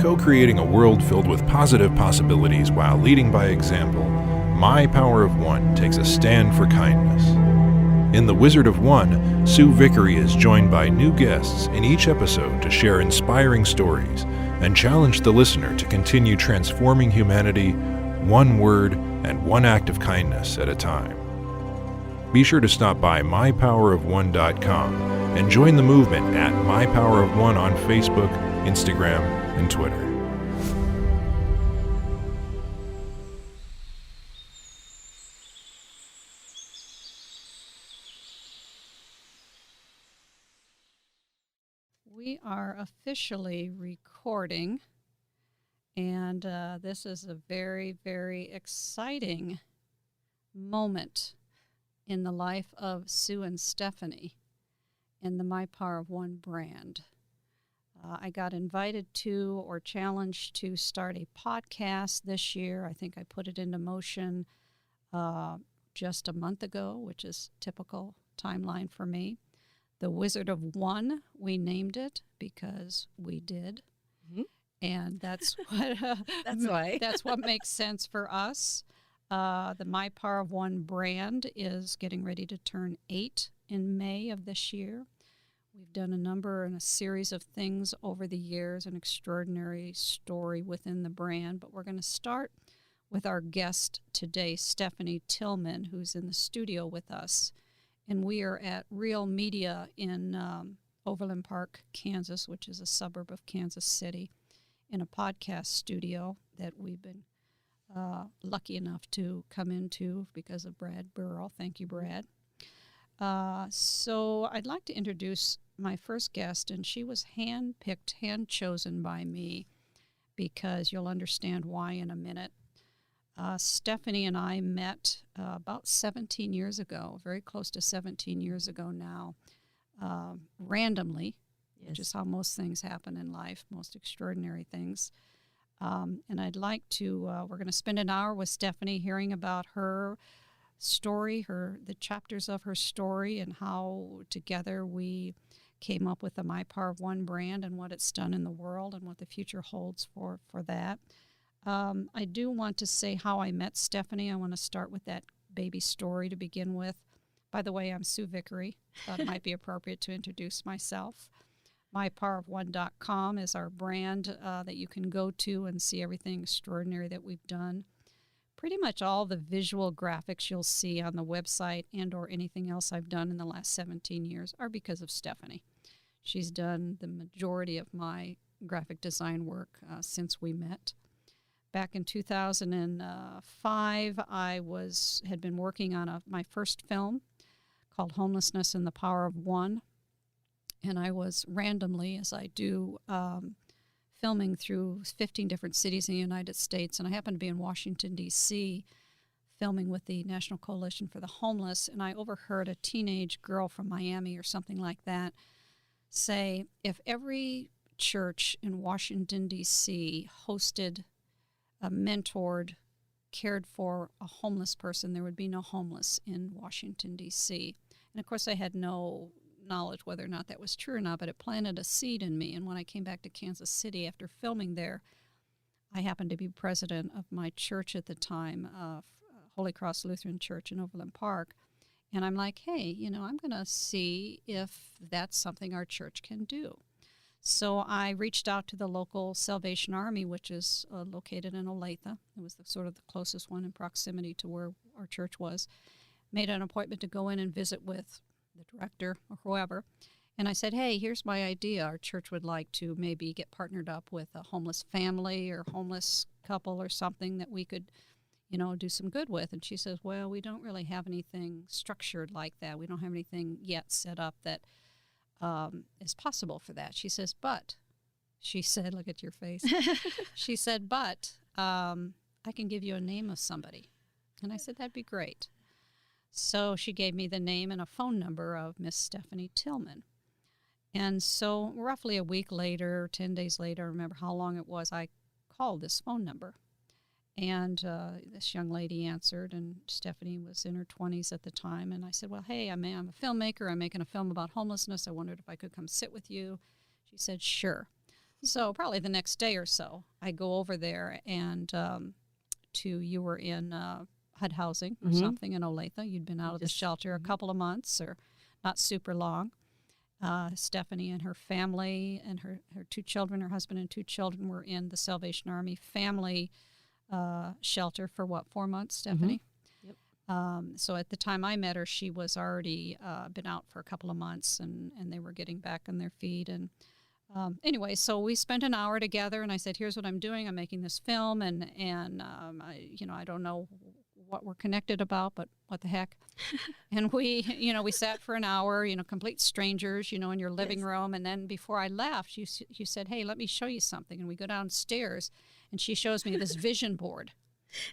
Co-creating a world filled with positive possibilities while leading by example, My Power of One takes a stand for kindness. In The Wizard of One, Sue Vickery is joined by new guests in each episode to share inspiring stories and challenge the listener to continue transforming humanity one word and one act of kindness at a time. Be sure to stop by mypowerofone.com and join the movement at mypowerofone on Facebook, Instagram, and Twitter. We are officially recording, and this is a very, very exciting moment in the life of Sue and Stephanie in the My Power of One brand. I got invited to or challenged to start a podcast this year. I think I put it into motion just a month ago, which is typical timeline for me. The Wizard of One, we named it because we did. Mm-hmm. And that's what that's what makes sense for us. The My Power of One brand is getting ready to turn 8 in May of this year. We've done a number and a series of things over the years, an extraordinary story within the brand. But we're going to start with our guest today, Stephanie Tillman, who's in the studio with us. And we are at Real Media in Overland Park, Kansas, which is a suburb of Kansas City, in a podcast studio that we've been lucky enough to come into because of Brad Burrell. Thank you, Brad. So I'd like to introduce my first guest, and she was hand-picked, hand-chosen by me because you'll understand why in a minute. Stephanie and I met about 17 years ago, very close to 17 years ago now, randomly, yes, which is how most things happen in life, most extraordinary things. And I'd like to, we're going to spend an hour with Stephanie hearing about her story, the chapters of her story, and how together we came up with the My Power of One brand and what it's done in the world and what the future holds for that. I do want to say how I met Stephanie. I want to start with that baby story to begin with. By the way, I'm Sue Vickery. Thought it might be appropriate to introduce myself. MyPowerOf1.com is our brand that you can go to and see everything extraordinary that we've done. Pretty much all the visual graphics you'll see on the website and or anything else I've done in the last 17 years are because of Stephanie. She's done the majority of my graphic design work since we met. Back in 2005, I had been working on my first film called Homelessness and the Power of One. And I was randomly, as I do, filming through 15 different cities in the United States. And I happened to be in Washington, D.C., filming with the National Coalition for the Homeless. And I overheard a teenage girl from Miami or something like that say, if every church in Washington, D.C. hosted, mentored, cared for a homeless person, there would be no homeless in Washington, D.C. And, of course, I had no knowledge whether or not that was true or not, but it planted a seed in me. And when I came back to Kansas City after filming there, I happened to be president of my church at the time, Holy Cross Lutheran Church in Overland Park. And I'm like, hey, I'm going to see if that's something our church can do. So I reached out to the local Salvation Army, which is located in Olathe. It was sort of the closest one in proximity to where our church was. Made an appointment to go in and visit with the director or whoever. And I said, hey, here's my idea. Our church would like to maybe get partnered up with a homeless family or homeless couple or something that we could, do some good with. And she says, well, we don't really have anything structured like that. We don't have anything yet set up that is possible for that. She says, but, she said, look at your face. She said, but I can give you a name of somebody. And I said, that'd be great. So she gave me the name and a phone number of Miss Stephanie Tillman. And so roughly a week later, 10 days later, I remember how long it was, I called this phone number. And this young lady answered, and Stephanie was in her 20s at the time. And I said, well, hey, I'm a filmmaker. I'm making a film about homelessness. I wondered if I could come sit with you. She said, sure. So probably the next day or so, I go over there and you were in HUD housing or something in Olathe. You'd been out of the shelter a couple of months or not super long. Stephanie and her family and her 2 children, her husband and 2 children were in the Salvation Army family shelter for 4 months, Stephanie? Yep. So at the time I met her, she was already been out for a couple of months and they were getting back on their feet. And anyway, so we spent an hour together and I said, here's what I'm doing. I'm making this film and I don't know what we're connected about, but what the heck. And we sat for an hour, complete strangers, in your living room. And then before I left, you said, hey, let me show you something. And we go downstairs and she shows me this vision board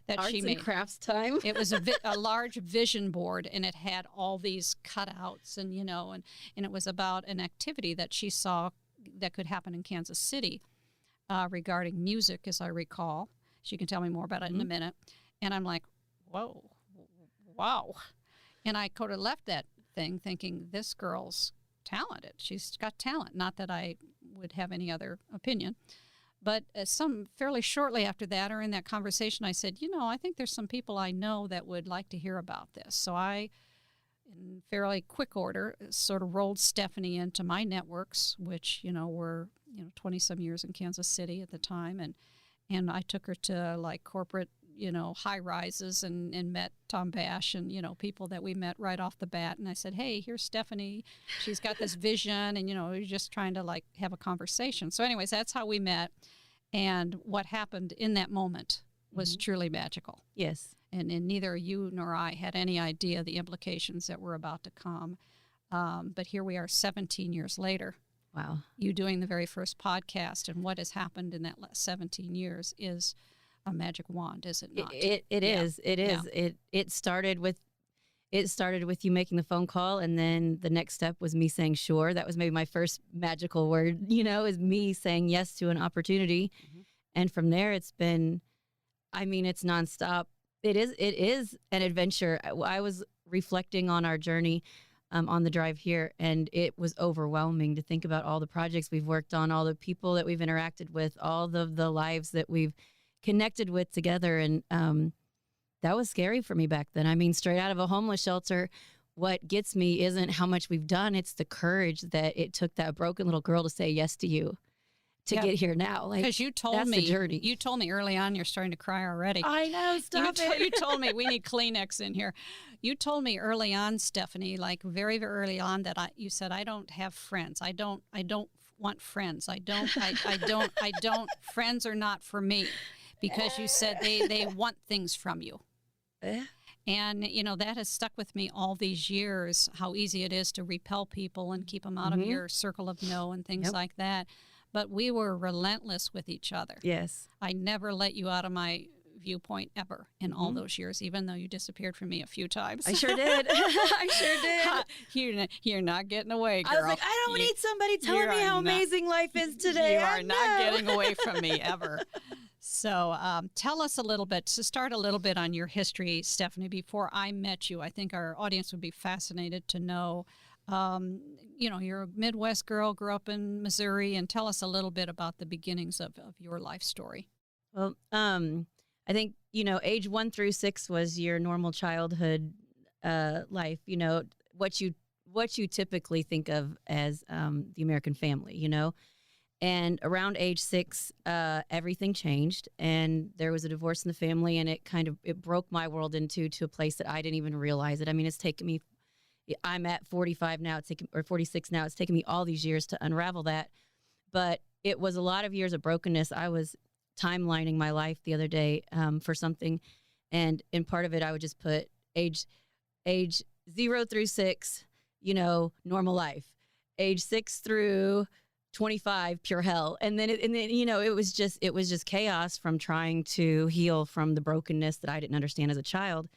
that Arts she made. and crafts time. It was a large vision board and it had all these cutouts and, and it was about an activity that she saw that could happen in Kansas City regarding music, as I recall. She can tell me more about it in a minute. And I'm like, whoa, wow. And I could have left that thing thinking this girl's talented. She's got talent. Not that I would have any other opinion. But fairly shortly after that, or in that conversation, I said, I think there's some people I know that would like to hear about this. So I, in fairly quick order, sort of rolled Stephanie into my networks, which, were, 20-some years in Kansas City at the time. And I took her to, corporate, high rises and met Tom Bash and, people that we met right off the bat. And I said, hey, here's Stephanie. She's got this vision. And, we're just trying to, have a conversation. So anyways, that's how we met. And what happened in that moment was truly magical. Yes. And neither you nor I had any idea the implications that were about to come. But here we are 17 years later. Wow. You doing the very first podcast. And what has happened in that last 17 years is a magic wand, is it not? It is. It started with you making the phone call, and then the next step was me saying sure. That was maybe my first magical word, is me saying yes to an opportunity. And from there it's been, it's nonstop. It is an adventure. I was reflecting on our journey on the drive here, and it was overwhelming to think about all the projects we've worked on, all the people that we've interacted with, all the lives that we've connected with together. And that was scary for me back then. Straight out of a homeless shelter, what gets me isn't how much we've done. It's the courage that it took that broken little girl to say yes to you to get here now. Because you told that's me, the journey. You told me early on, you're starting to cry already. I know, stop it. You told me we need Kleenex in here. You told me early on, Stephanie, very, very early on that you said, I don't have friends. I don't want friends. I don't, friends are not for me. Because you said they want things from you. And, that has stuck with me all these years, how easy it is to repel people and keep them out of your circle of no and things like that. But we were relentless with each other. Yes. I never let you out of my viewpoint ever in all those years, even though you disappeared from me a few times. I sure did. I sure did. You're not getting away, girl. I was like, I don't need somebody telling me how amazing life is today. You are not getting away from me ever. So tell us a little bit, to start a little bit on your history, Stephanie, before I met you. I think our audience would be fascinated to know, you're a Midwest girl, grew up in Missouri, and tell us a little bit about the beginnings of your life story. Well, I think, age 1 through 6 was your normal childhood life, what you typically think of as the American family, And around age 6, everything changed, and there was a divorce in the family, and it broke my world to a place that I didn't even realize it. It's taken me, I'm at 45 now, or 46 now. It's taken me all these years to unravel that, but it was a lot of years of brokenness. I was timelining my life the other day for something, and in part of it, I would just put age 0 through 6, normal life, age 6 through 25, pure hell. And then it was just chaos from trying to heal from the brokenness that I didn't understand as a child.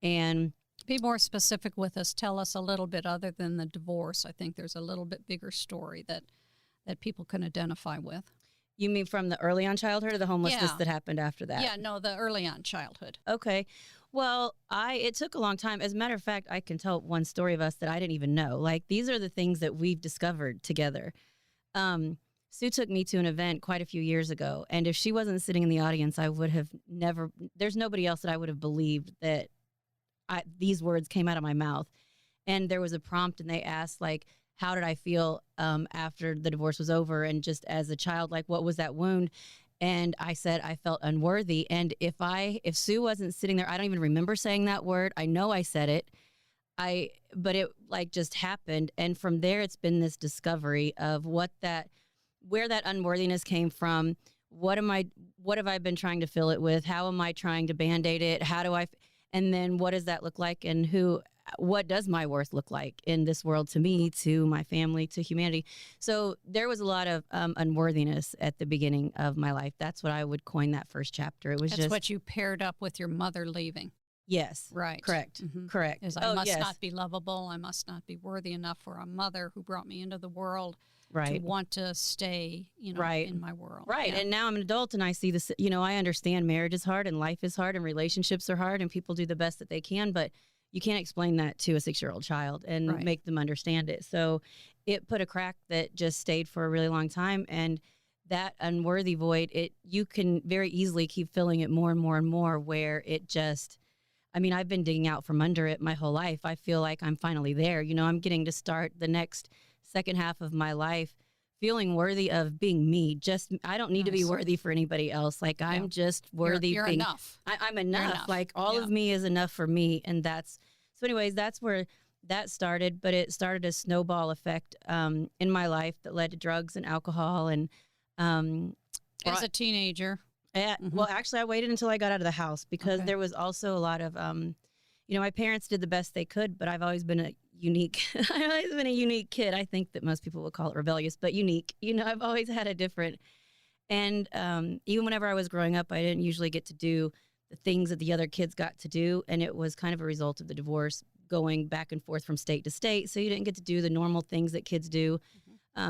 And be more specific with us. Tell us a little bit other than the divorce. I think there's a little bit bigger story that people can identify with. You mean from the early on childhood or the homelessness that happened after that? Yeah, no, the early on childhood. Okay. Well, it took a long time. As a matter of fact, I can tell one story of us that I didn't even know. These are the things that we've discovered together. Sue took me to an event quite a few years ago, and if she wasn't sitting in the audience, I would have never. There's nobody else that I would have believed that these words came out of my mouth. And there was a prompt, and they asked, like, how did I feel after the divorce was over, and just as a child, like, what was that wound? And I said I felt unworthy. And if Sue wasn't sitting there, I don't even remember saying that word. I know I said it. But it like just happened. And from there, it's been this discovery of where that unworthiness came from. What have I been trying to fill it with? How am I trying to Band-Aid it? And then what does that look like? And what does my worth look like in this world, to me, to my family, to humanity? So there was a lot of unworthiness at the beginning of my life. That's what I would coin that first chapter. It was That's what you paired up with your mother leaving. Yes. Right. Correct. Mm-hmm. Correct. I must not be lovable. I must not be worthy enough for a mother who brought me into the world to want to stay, in my world. Right. Yeah. And now I'm an adult and I see this, I understand marriage is hard and life is hard and relationships are hard and people do the best that they can, but you can't explain that to a 6-year-old child and make them understand it. So it put a crack that just stayed for a really long time. And that unworthy void, you can very easily keep filling it more and more and more, where it just, I've been digging out from under it my whole life. I feel like I'm finally there. I'm getting to start the next second half of my life feeling worthy of being me. I don't need to be worthy for anybody else. Like, I'm just worthy. You're enough. I'm enough. Like, all of me is enough for me. And that's where that started. But it started a snowball effect in my life that led to drugs and alcohol. And as a teenager. Well, actually, I waited until I got out of the house because there was also a lot of, my parents did the best they could, but I've always been a unique kid. I think that most people would call it rebellious, but unique. I've always had a different, and even whenever I was growing up, I didn't usually get to do the things that the other kids got to do, and it was kind of a result of the divorce, going back and forth from state to state, so you didn't get to do the normal things that kids do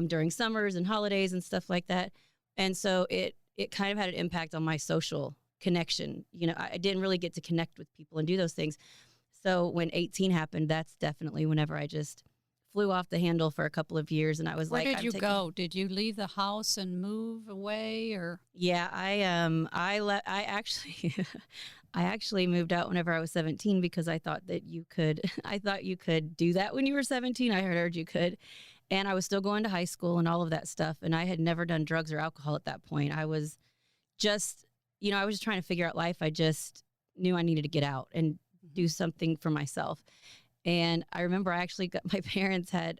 during summers and holidays and stuff like that. And so it kind of had an impact on my social connection. I didn't really get to connect with people and do those things. So when 18 happened, that's definitely whenever I just flew off the handle for a couple of years, and I was Where did you go? Did you leave the house and move away, or? Yeah, I actually moved out whenever I was 17 because I thought that you could. I thought you could do that when you were 17. I heard you could, and I was still going to high school and all of that stuff, and I had never done drugs or alcohol at that point. I was just, I was just trying to figure out life. I just knew I needed to get out and do something for myself. And I remember I actually got, my parents had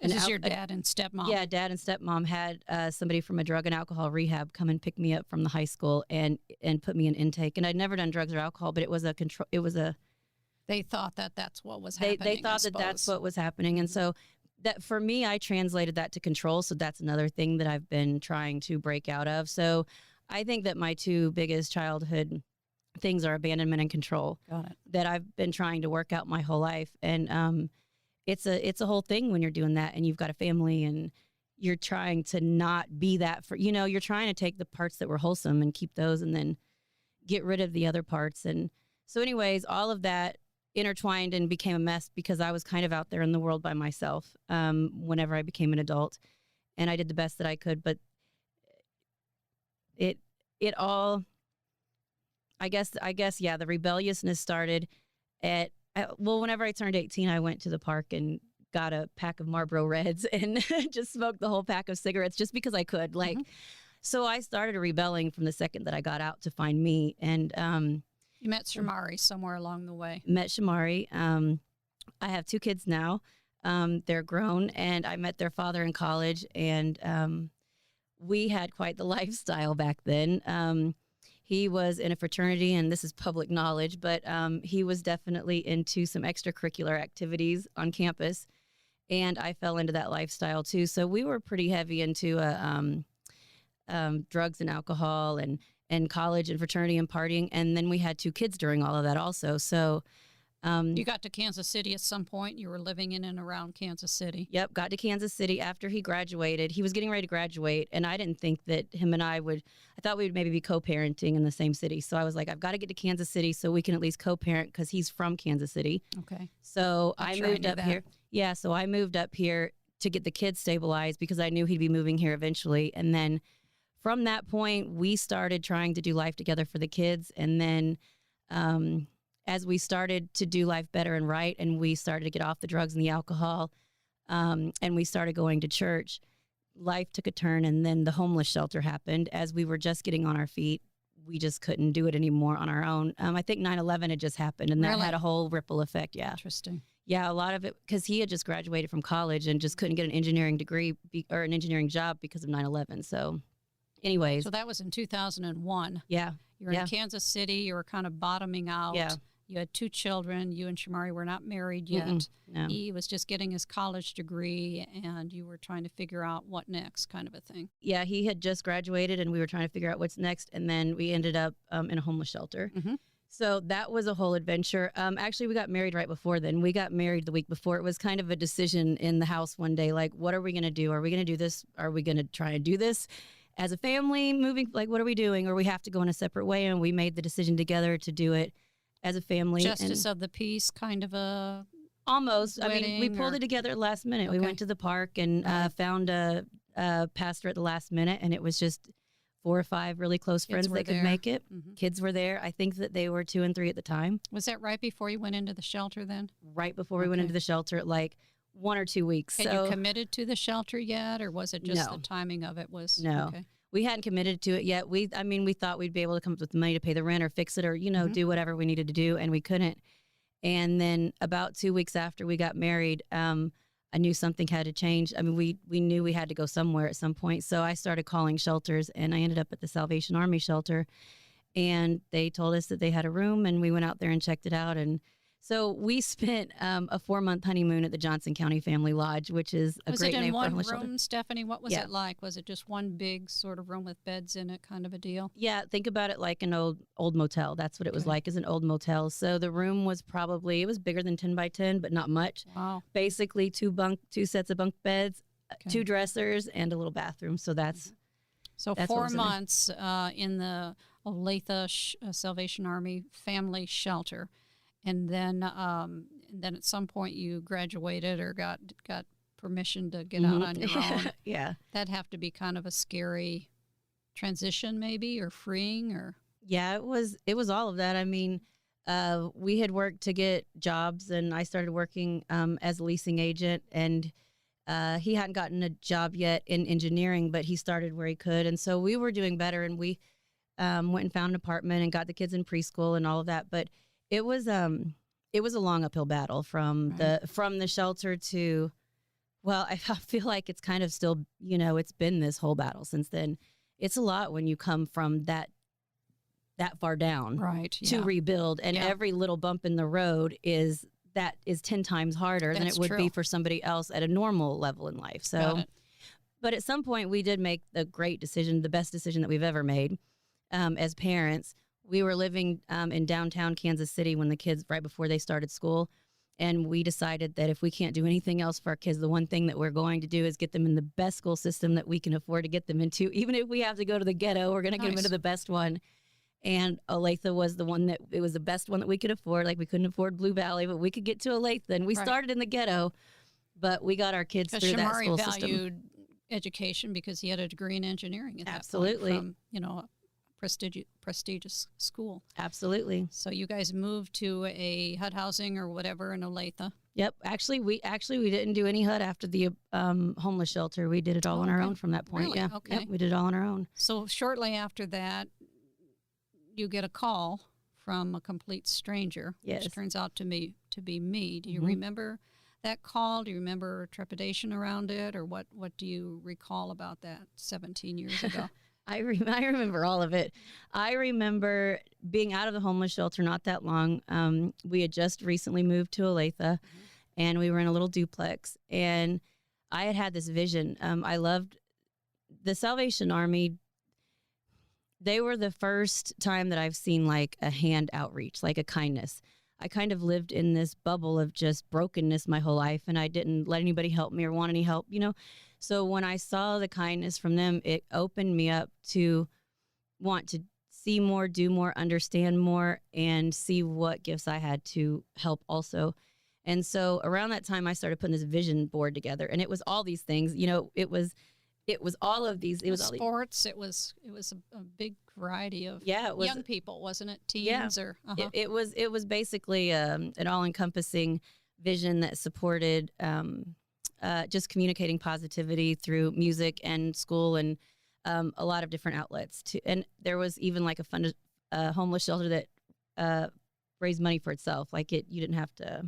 this is your dad and stepmom. Yeah, dad and stepmom had somebody from a drug and alcohol rehab come and pick me up from the high school and put me in intake. And I'd never done drugs or alcohol, but it was they thought that that's what was happening. They thought that that's what was happening. And so that, for me, I translated that to control. So that's another thing that I've been trying to break out of. So I think that my two biggest childhood things are abandonment and control. Got it. That I've been trying to work out my whole life. And it's a whole thing when you're doing that and you've got a family and you're trying to not be that for, you're trying to take the parts that were wholesome and keep those and then get rid of the other parts. And so anyways, all of that intertwined and became a mess because I was kind of out there in the world by myself whenever I became an adult, and I did the best that I could. But it all, I guess, yeah, the rebelliousness started whenever I turned 18, I went to the park and got a pack of Marlboro Reds and just smoked the whole pack of cigarettes just because I could. So I started rebelling from the second that I got out to find me. And you met Shamari somewhere along the way. Met Shamari. I have 2 kids now. They're grown, and I met their father in college, and we had quite the lifestyle back then. He was in a fraternity, and this is public knowledge, but he was definitely into some extracurricular activities on campus, and I fell into that lifestyle too. So we were pretty heavy into drugs and alcohol and college and fraternity and partying, and then we had 2 kids during all of that also. So you got to Kansas City at some point. You were living in and around Kansas City. Yep, got to Kansas City after he graduated. He was getting ready to graduate, and I didn't think that him and I thought we would maybe be co-parenting in the same city. So I was like, I've got to get to Kansas City so we can at least co-parent because he's from Kansas City. Okay. So I moved up here. Yeah, so I moved up here to get the kids stabilized because I knew he'd be moving here eventually. And then from that point, we started trying to do life together for the kids. And then as we started to do life better and right, and we started to get off the drugs and the alcohol, and we started going to church, life took a turn. And then the homeless shelter happened. As we were just getting on our feet, we just couldn't do it anymore on our own. I think 9/11 had just happened, and that Really? had a whole ripple effect. Yeah. Interesting. Yeah, a lot of it because he had just graduated from college and just couldn't get an engineering degree or an engineering job because of 9/11. So, anyways, So that was in 2001. yeah, You were Yeah. in Kansas City. You were kind of bottoming out. Yeah. You had 2 children. You and Shamari were not married yet. Mm-mm, no. He was just getting his college degree, and you were trying to figure out what next, kind of a thing. Yeah, he had just graduated and we were trying to figure out what's next. And then we ended up in a homeless shelter. Mhm. So that was a whole adventure. Actually, we got married right before then. We got married the week before. It was kind of a decision in the house one day, like, what are we going to do? Are we going to do this? Are we going to try and do this as a family moving? Like, what are we doing? Or we have to go in a separate way. And we made the decision together to do it as a family. Justice of the peace, kind of a Almost. I mean, we wedding pulled or- it together last minute. We Okay. went to the park and Right. found a pastor at the last minute, and it was just 4 or 5 really close Kids friends were that could there. make it. Mhm. Kids were there. I think that they were 2 and 3 at the time. Was that right before you went into the shelter then? Right before we went Okay. into the shelter, like 1 or 2 weeks. Had so you committed to the shelter yet, or was it just No. the timing of it was? No. Okay. we hadn't committed to it yet. We thought we'd be able to come up with the money to pay the rent or fix it or Mhm. do whatever we needed to do, and we couldn't. And then about 2 weeks after we got married, I knew something had to change. I mean, we knew we had to go somewhere at some point. So I started calling shelters, and I ended up at the Salvation Army shelter. And they told us that they had a room, and we went out there and checked it out. And so we spent a 4-month honeymoon at the Johnson County Family Lodge, which is a Was great it in name for a one homeless shelter. room, Stephanie? What was Yeah. it like? Was it just one big sort of room with beds in it, kind of a deal? Yeah, think about it like an old motel. That's what it was Okay. like, as an old motel. So the room was it was bigger than 10 by 10, but not much. Wow. Basically 2 sets of bunk beds, Okay. 2 dressers, and a little bathroom. So that's So That's what 4 was in there. months in the Olathe Salvation Army family shelter, and then at some point you graduated or got permission to get out on your own. yeah. That'd have to be kind of a scary transition, maybe, or freeing, or Yeah, it was all of that. I mean, we had worked to get jobs, and I started working as a leasing agent, and he hadn't gotten a job yet in engineering, but he started where he could, and so we were doing better, and we went and found an apartment and got the kids in preschool and all of that. But it was a long uphill battle from the shelter to, well, I feel like it's kind of still, it's been this whole battle since then. It's a lot when you come from that far down right to rebuild, and Yeah. every little bump in the road is 10 times harder than That's it would be true. for somebody else at a normal level in life. Got So, it. but at some point we did make the great decision, the best decision that we've ever made as parents. We were living in downtown Kansas City when the kids, right before they started school. And we decided that if we can't do anything else for our kids, the one thing that we're going to do is get them in the best school system that we can afford to get them into. Even if we have to go to the ghetto, we're going to get them Nice. into the best one. And Olathe was the one it was the best one that we could afford. Like, we couldn't afford Blue Valley, but we could get to Olathe. And we Right. started in the ghetto, but we got our kids Because through that Shamari school system. valued education because he had a degree in engineering at that Absolutely. point from, a prestigious school. Absolutely. So you guys moved to a HUD housing or whatever in Olathe. Yep. Actually, we didn't do any HUD after the homeless shelter. We did it all Oh, on our okay. own from that point. Really? Yeah. Okay. Yep, we did it all on our own. So shortly after that, you get a call from a complete stranger, Yes. which turns out to be me. Do you Mhm. remember that call? Do you remember trepidation around it, or what do you recall about that 17 years ago? I remember all of it. I remember being out of the homeless shelter not that long. We had just recently moved to Olathe, and we were in a little duplex. And I had this vision. I loved the Salvation Army. They were the first time that I've seen like a hand outreach, like a kindness. I kind of lived in this bubble of just brokenness my whole life, and I didn't let anybody help me or want any help, So when I saw the kindness from them, it opened me up to want to see more, do more, understand more, and see what gifts I had to help also. And so around that time, I started putting this vision board together, and it was all these things. You know, it was all of these. It was all sports. It was a big variety of it was young people, wasn't it? Teens or it was basically an all-encompassing vision that supported just communicating positivity through music and school and a lot of different outlets. And there was even like a homeless shelter that raised money for itself. Like you didn't have to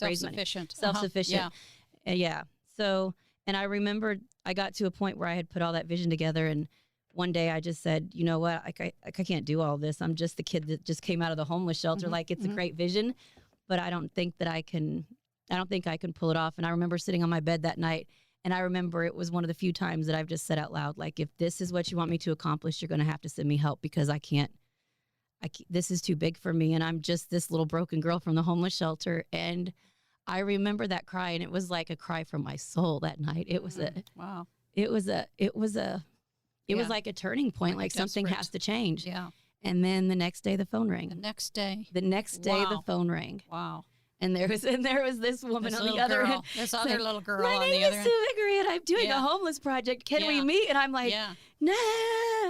raise money. Self-sufficient. Yeah. So, and I remembered I got to a point where I had put all that vision together, and one day I just said, you know what, I can't do all this. I'm just the kid that just came out of the homeless shelter. Like, it's a great vision, but I don't think I can pull it off. And I remember sitting on my bed that night, and I remember it was one of the few times that I've just said out loud, like, if this is what you want me to accomplish, you're going to have to send me help, because this is too big for me. And I'm just this little broken girl from the homeless shelter. And I remember that cry, and it was like a cry from my soul that night. It was wow. It was like a turning point, like something has to change. Yeah. And then the next day the phone rang. The next day the phone rang. Wow. And there was this woman on the other end. This other little girl on the the other end. My name end. is Sue Vickery, and I'm doing a homeless project. Can we meet? And I'm like, no,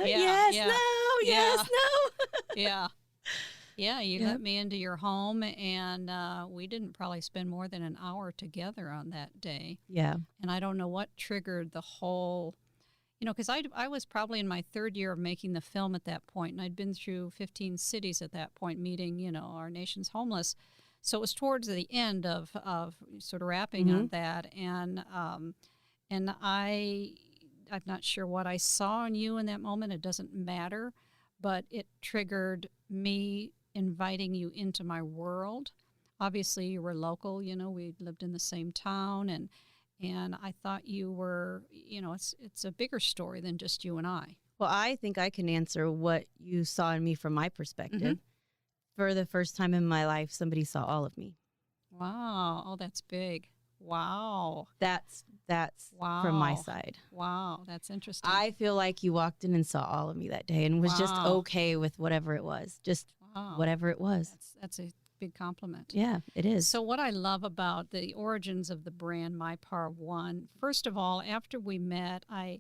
yes, no, yes, no. Yeah. Yeah, you let me into your home, and we didn't probably spend more than an hour together on that day. Yeah. And I don't know what triggered the whole, because I was probably in my third year of making the film at that point, and I'd been through 15 cities at that point meeting, our nation's homeless. So it was towards the end of sort of wrapping on that, and I'm not sure what I saw in you in that moment. It doesn't matter, but it triggered me inviting you into my world. Obviously, you were local. We lived in the same town, and I thought you were. It's a bigger story than just you and I. Well, I think I can answer what you saw in me from my perspective. For the first time in my life, somebody saw all of me. Wow. Oh, that's big. Wow. That's from my side. Wow. That's interesting. I feel like you walked in and saw all of me that day and was just okay with whatever it was. Just whatever it was. That's a big compliment. Yeah, it is. So what I love about the origins of the brand My Power of One, first of all, after we met, I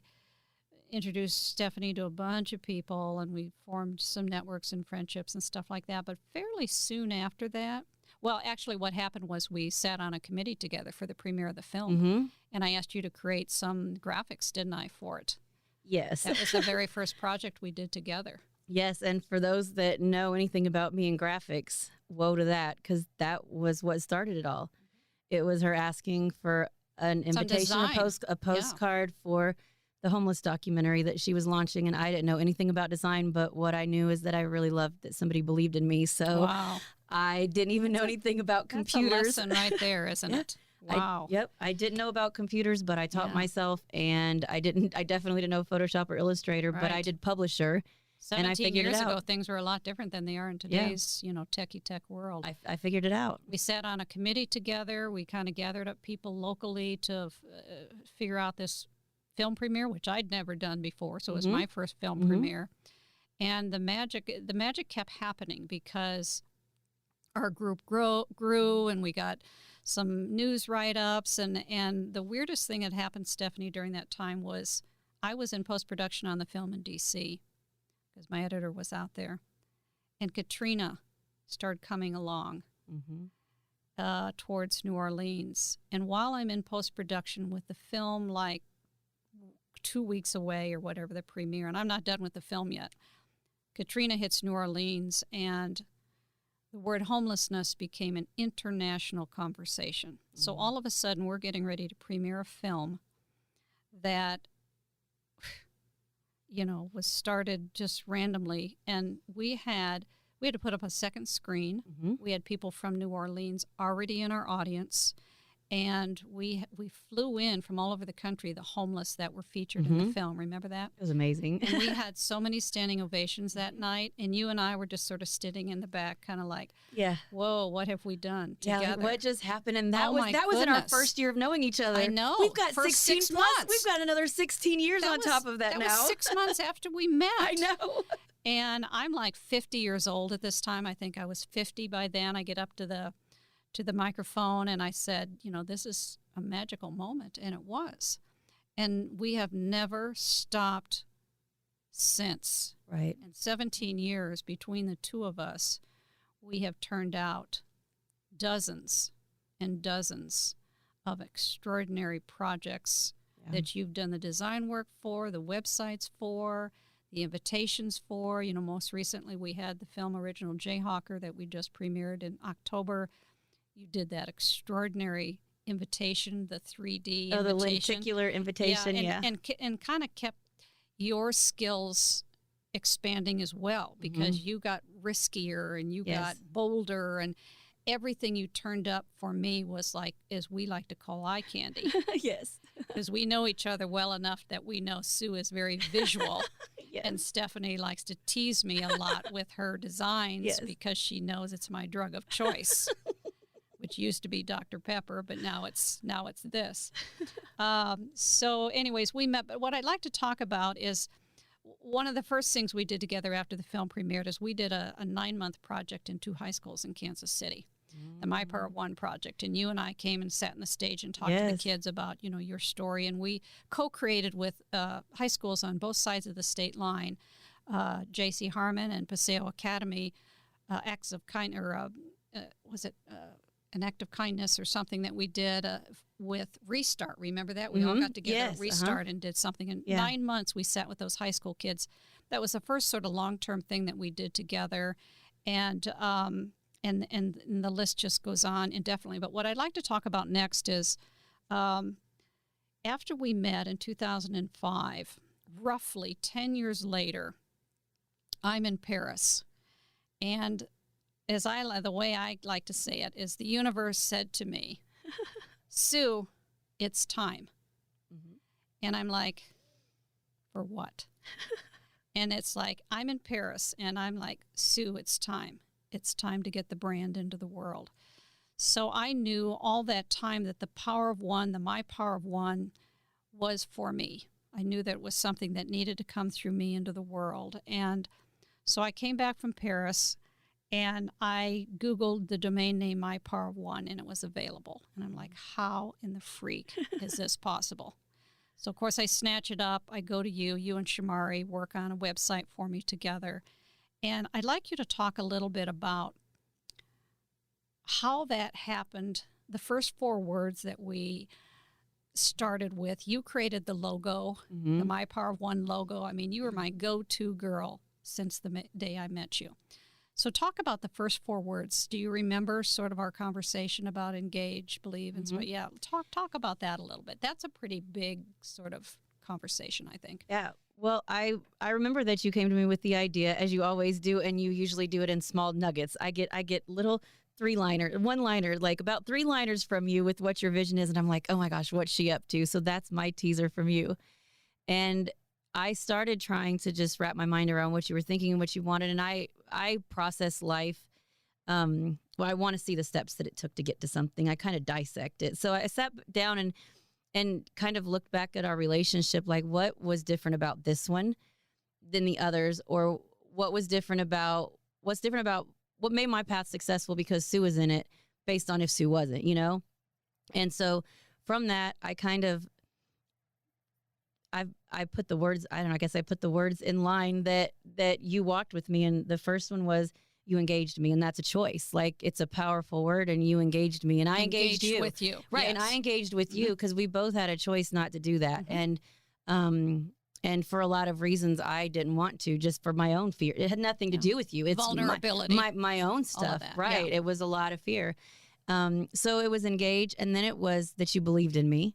introduced Stephanie to a bunch of people, and we formed some networks and friendships and stuff like that. But fairly soon after that, well, actually what happened was we sat on a committee together for the premiere of the film, and I asked you to create some graphics, didn't I, for it? Yes. That was the very first project we did together. Yes, and for those that know anything about me and graphics, woe to that, because that was what started it all. It was her asking for an invitation, a postcard for the homeless documentary that she was launching, and I didn't know anything about design, but what I knew is that I really loved that somebody believed in me. So I didn't even know anything about computers. That's a lesson right there, isn't it? Wow. I didn't know about computers, but I taught myself, and I definitely didn't know Photoshop or Illustrator, but I did Publisher. 17 and I figured years it out. ago, things were a lot different than they are in today's, techie tech world. I figured it out. We sat on a committee together. We kind of gathered up people locally to figure out this film premiere, which I'd never done before. So it was my first film premiere. And the magic kept happening because our group grew, and we got some news write-ups. And the weirdest thing that happened, Stephanie, during that time was I was in post-production on the film in D.C., because my editor was out there. And Katrina started coming along towards New Orleans. And while I'm in post-production with the film, like 2 weeks away or whatever, the premiere, and I'm not done with the film yet, Katrina hits New Orleans, and the word homelessness became an international conversation. So all of a sudden, we're getting ready to premiere a film that was started just randomly, and we had to put up a second screen. We had people from New Orleans already in our audience, and we flew in from all over the country, the homeless that were featured in the film. Remember that? It was amazing. And we had so many standing ovations that night, and you and I were just sort of sitting in the back, kind of like, whoa, what have we done together? Yeah, like, what just happened? And that was in our first year of knowing each other. I know. We've got for 16 6 months. months. We've got another 16 years on top of that now. That was 6 months after we met. I know. And I'm like 50 years old at this time. I think I was 50 by then. I get up to the to the microphone and I said, this is a magical moment, and it was. And we have never stopped since. Right. In 17 years between the two of us, we have turned out dozens and dozens of extraordinary projects that you've done the design work for, the websites for, the invitations for. Most recently we had the film Original Jayhawker that we just premiered in October. You did that extraordinary invitation, the 3D the invitation. lenticular invitation, and kind of kept your skills expanding as well, because you got riskier and you got bolder, and everything you turned up for me was like, as we like to call, eye candy. Yes. Because we know each other well enough that we know Sue is very visual. And Stephanie likes to tease me a lot with her designs because she knows it's my drug of choice, which used to be Dr. Pepper, but now it's this. So anyways, we met. But what I'd like to talk about is one of the first things we did together after the film premiered is we did a 9-month project in 2 high schools in Kansas City, the My Power of One project. And you and I came and sat on the stage and talked to the kids about, your story. And we co-created with high schools on both sides of the state line, J.C. Harmon and Paseo Academy, acts of kind, or was it an act of kindness or something that we did with Restart. Remember that? We all got together at Restart and did something. In 9 months, we sat with those high school kids. That was the first sort of long-term thing that we did together. And the list just goes on indefinitely. But what I'd like to talk about next is after we met in 2005, roughly 10 years later, I'm in Paris. And the way I like to say it is the universe said to me, Sue, it's time. And I'm like, for what? And it's like, I'm in Paris and I'm like, Sue, it's time. It's time to get the brand into the world. So I knew all that time that the Power of One, the My Power of One, was for me. I knew that it was something that needed to come through me into the world. And so I came back from Paris and I Googled the domain name My Power of One, and it was available. And I'm like, how in the freak is this possible? So, of course, I snatch it up. I go to you and Shamari work on a website for me together. And I'd like you to talk a little bit about how that happened. The first 4 words that we started with, you created the logo, the My Power of One logo. I mean, you were my go-to girl since the day I met you. So talk about the first 4 words. Do you remember sort of our conversation about engage, believe, and so? Yeah, talk about that a little bit. That's a pretty big sort of conversation, I think. Yeah. Well, I remember that you came to me with the idea, as you always do, and you usually do it in small nuggets. I get little 1-liner, like about 3 liners from you with what your vision is, and I'm like, oh my gosh, what's she up to? So that's my teaser from you. And I started trying to just wrap my mind around what you were thinking and what you wanted, and I process life. Well, I want to see the steps that it took to get to something. I kind of dissect it. So I sat down and kind of looked back at our relationship, like what was different about this one than the others, or what's different about what made my path successful because Sue was in it based on if Sue wasn't, And so from that, I kind of, I put the words, I guess I put the words in line that you walked with me. And the first one was, you engaged me, and that's a choice. Like, it's a powerful word, and you engaged me, and I engaged you with you. Right. Yes. And I engaged with you because we both had a choice not to do that. And for a lot of reasons, I didn't want to, just for my own fear. It had nothing to do with you. It's vulnerability, my own stuff. Right. Yeah. It was a lot of fear. So it was engage. And then it was that you believed in me.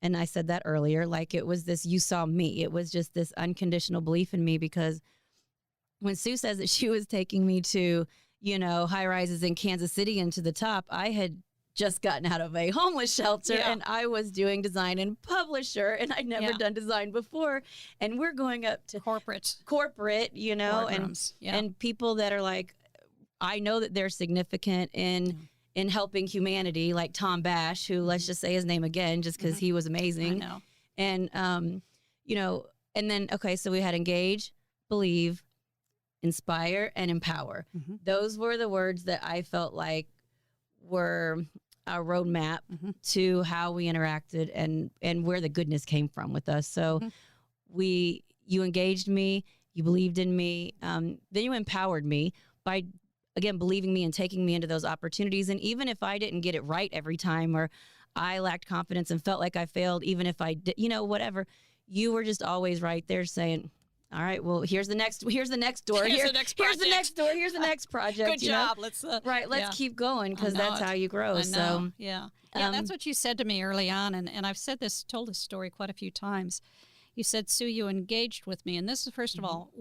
And I said that earlier, like it was this, you saw me. It was just this unconditional belief in me, because when Sue says that she was taking me to, high rises in Kansas City and to the top, I had just gotten out of a homeless shelter and I was doing design and publisher, and I'd never done design before. And we're going up to corporate, and people that are like, I know that they're significant in helping humanity, like Tom Bash, who, let's just say his name again, just because he was amazing. I know. And, and then, okay, so we had engage, believe, inspire, and empower. Those were the words that I felt like were a roadmap to how we interacted and where the goodness came from with us. So you engaged me, you believed in me, then you empowered me by, again, believing me and taking me into those opportunities. And even if I didn't get it right every time, or I lacked confidence and felt like I failed, even if I did, whatever, you were just always right there saying, all right, well, here's the next door. Here's the next door. Here's the next project. Good job. Let's keep going, because that's how you grow. So yeah, that's what you said to me early on, and I've told this story quite a few times. You said, Sue, you engaged with me, and this is, first of all,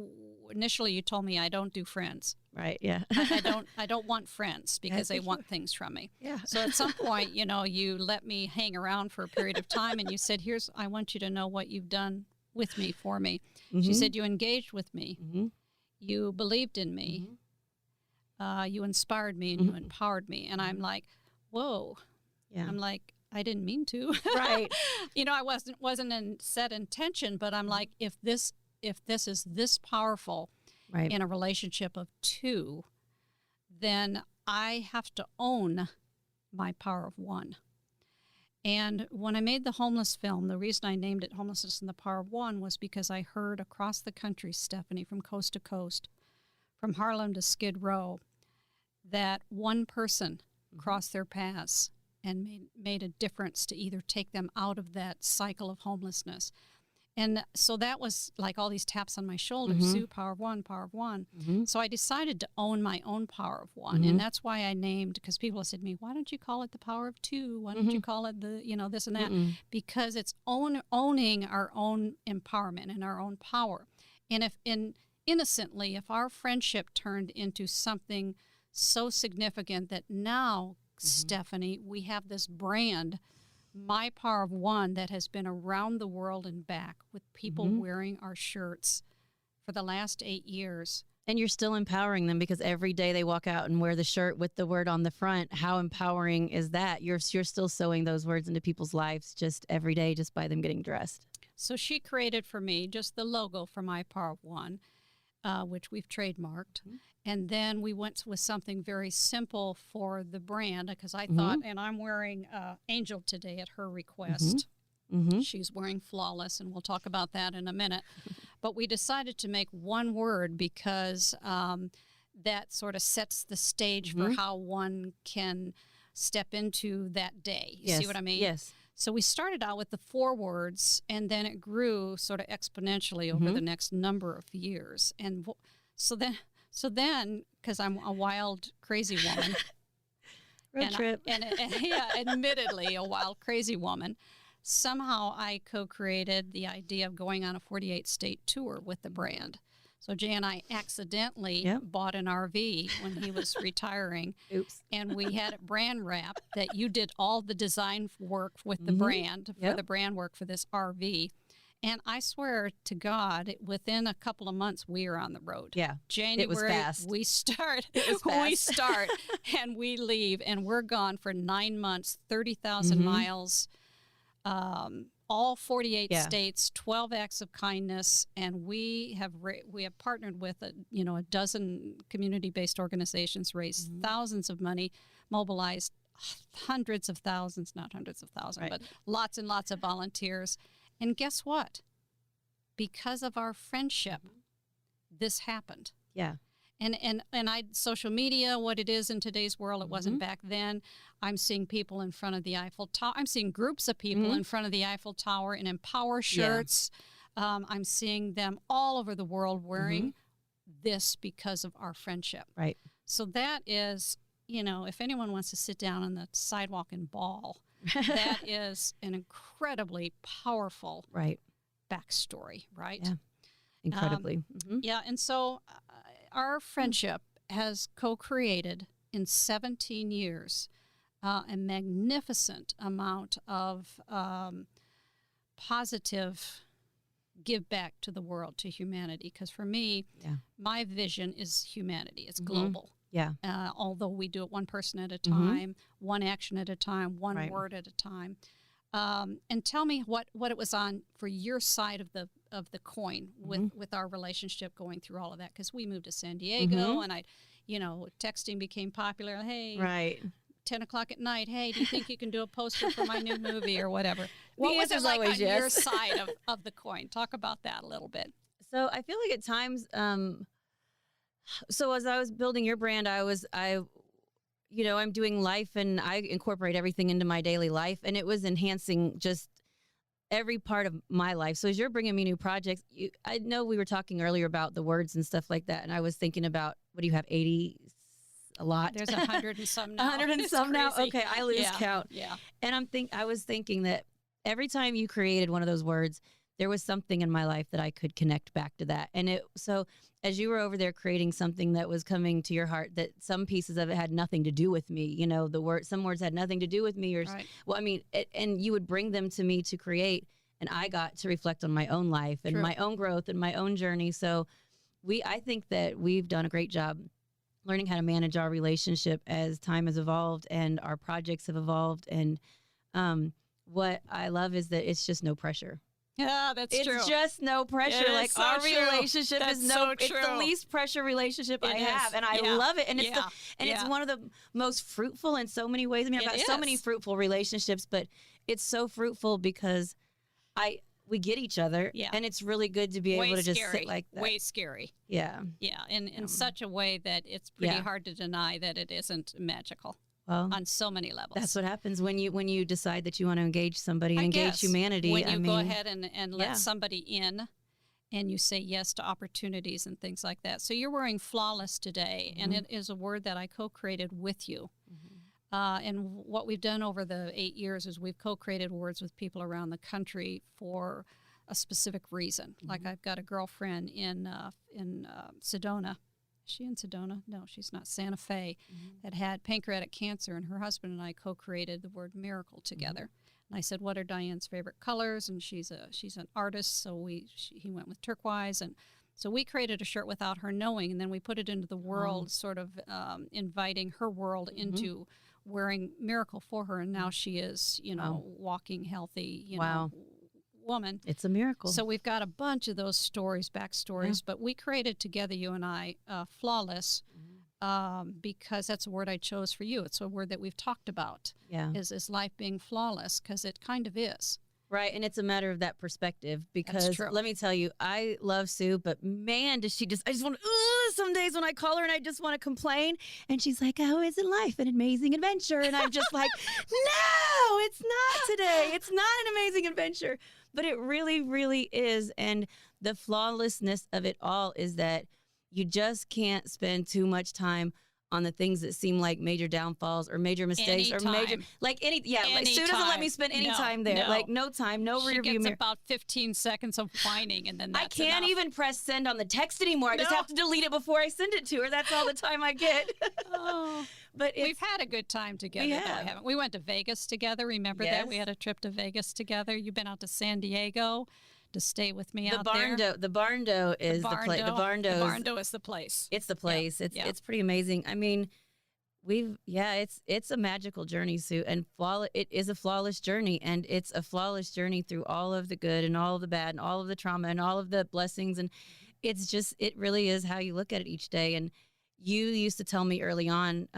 initially you told me I don't do friends. Right. Yeah. I don't want friends because they want things from me. Yeah. So at some point, you let me hang around for a period of time, and you said, I want you to know what you've done with me, for me. She said, you engaged with me. You believed in me. You inspired me, and you empowered me. And I'm like, whoa. Yeah. I'm like, I didn't mean to. Right. I wasn't in set intention, but I'm like, if this is this powerful in a relationship of two, then I have to own my power of one. And when I made the homeless film, the reason I named it Homelessness and the Power of One was because I heard across the country, Stephanie, from coast to coast, from Harlem to Skid Row, that one person crossed their paths and made a difference to either take them out of that cycle of homelessness. And so that was like all these taps on my shoulder, Sue, power of one, power of one. So I decided to own my own power of one. And that's why I named, because people have said to me, why don't you call it the power of two? Why don't you call it the, this and that? Because it's owning our own empowerment and our own power. And innocently, if our friendship turned into something so significant that now, Stephanie, we have this brand, My Power of One, that has been around the world and back with people wearing our shirts for the last 8 years. And you're still empowering them, because every day they walk out and wear the shirt with the word on the front. How empowering is that? You're still sewing those words into people's lives just every day, just by them getting dressed. So she created for me just the logo for My Power of One, which we've trademarked. And then we went with something very simple for the brand, because I thought, and I'm wearing Angel today at her request. She's wearing Flawless, and we'll talk about that in a minute. But we decided to make one word because that sort of sets the stage for how one can step into that day. You see what I mean? Yes. So we started out with the 4 words, and then it grew sort of exponentially over the next number of years. And so then, because I'm a wild, crazy woman. Road trip. And admittedly, a wild, crazy woman. Somehow I co-created the idea of going on a 48-state tour with the brand. So Jay and I accidentally bought an RV when he was retiring. Oops. And we had it brand wrapped, that you did all the design work with the brand, for the brand work for this RV. And I swear to God, within a couple of months, we are on the road. Yeah, January, it was fast. We start. It was fast. We start, and we leave, and we're gone for 9 months, 30,000 miles, all 48 states, 12 acts of kindness, and we have partnered with a dozen community-based organizations, raised thousands of money, mobilized hundreds of thousands, not hundreds of thousands, but lots and lots of volunteers. And guess what? Because of our friendship, this happened. Yeah. And social media, what it is in today's world, it wasn't back then. I'm seeing people in front of the Eiffel Tower. I'm seeing groups of people in front of the Eiffel Tower in Empower shirts. Yeah. I'm seeing them all over the world wearing this because of our friendship. Right. So that is, if anyone wants to sit down on the sidewalk and bawl, that is an incredibly powerful backstory, right? Yeah, incredibly. Yeah, and so our friendship has co-created in 17 years a magnificent amount of positive give back to the world, to humanity. Because for me, my vision is humanity. It's global. Yeah. Although we do it one person at a time, one action at a time, one word at a time. And tell me what it was on for your side of the coin with our relationship going through all of that, because we moved to San Diego and texting became popular. Hey, 10 o'clock at night, hey, do you think you can do a poster for my new movie or whatever? What was it answer's like on always your yes. side of the coin? Talk about that a little bit. So I feel like at times, so as I was building your brand, I'm doing life and I incorporate everything into my daily life, and it was enhancing just every part of my life. So as you're bringing me new projects, I know we were talking earlier about the words and stuff like that, and I was thinking about, what do you have, 80? A lot. There's 100 and some now. 100 and It's some now? crazy. Okay, I lose count. Yeah. And I was thinking that every time you created one of those words, there was something in my life that I could connect back to that. And so as you were over there creating something that was coming to your heart, that some pieces of it had nothing to do with me, some words had nothing to do with me, Right. and you would bring them to me to create, and I got to reflect on my own life and True. my own growth and my own journey. So I think that we've done a great job learning how to manage our relationship as time has evolved and our projects have evolved. And what I love is that it's just no pressure. Yeah, that's It's true. just no pressure. It is Like so our true. relationship That's is so it's the true. least pressure relationship I It is. have, and I Yeah. love it. And it's Yeah. it's Yeah. one of the most fruitful in so many ways. I mean, I've It got so many is. fruitful relationships, but it's so fruitful because we get each other, Yeah. and it's really good to be Way able to just scary. sit like that. Way scary. Yeah. Yeah, in such a way that it's pretty Yeah. hard to deny that it isn't magical Well, on so many levels. that's what happens when you decide that you want to engage somebody and I engage guess humanity. when I you mean, go ahead and let yeah. somebody in, and you say yes to opportunities and things like that. So you're wearing flawless today, and it is a word that I co-created with you. And what we've done over the 8 years is we've co-created words with people around the country for a specific reason. Like I've got a girlfriend in Sedona. Is she in Sedona? No, she's not. Santa Fe, that had pancreatic cancer, and her husband and I co-created the word miracle together. And I said, "What are Diane's favorite colors?" And she's an artist, so he went with turquoise, and so we created a shirt without her knowing, and then we put it into the world, sort of inviting her world into wearing miracle for her, and now she is, walking healthy, Wow. woman. It's a miracle. So we've got a bunch of those stories, backstories, but we created together, you and I, flawless, because that's a word I chose for you. It's a word that we've talked about, yeah. is life being flawless, because it kind of is. Right, and it's a matter of that perspective, because true. let me tell you, I love Sue, but man, does she I just want some days when I call her and I just want to complain, and she's like, "Oh, isn't life an amazing adventure?" And I'm just like, "No, it's not today. It's not an amazing adventure." But it really, really is, and the flawlessness of it all is that you just can't spend too much time on the things that seem like major downfalls or major mistakes or major Anytime. like Sue doesn't let me spend any time there. Like no time, no She rear view gets mirror. about 15 seconds of whining, and then I that's can't enough. even press send on the text anymore. I just No. have to delete it before I send it to her. That's all the time I get. Oh. But We've had a good time together, though, have. haven't we? We went to Vegas together. Remember that? We Yes. had a trip to Vegas together. You've been out to San Diego to stay with me the out barn there. dough. The barn dough is the place. The barn dough. The barn dough is the place. It's the place. Yeah. It's pretty amazing. I mean, it's a magical journey, Sue, and it is a flawless journey, and it's a flawless journey through all of the good and all of the bad and all of the trauma and all of the blessings, and it really is how you look at it each day. And you used to tell me early on,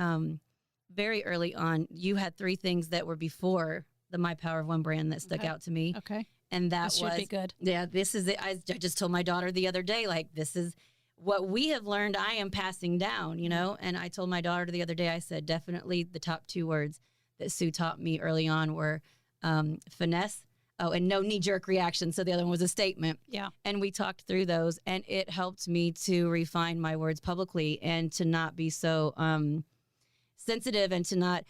very early on, you had 3 things that were before the My Power of One brand that stuck Okay. out to me, Okay. and that This should be good. Yeah, this is it. I just told my daughter the other day, like, this is what we have learned, I am passing down, and I told my daughter the other day, I said, definitely the top 2 words that Sue taught me early on were finesse, and no knee-jerk reaction. So the other one was a statement. Yeah. And we talked through those, and it helped me to refine my words publicly and to not be so sensitive, and to not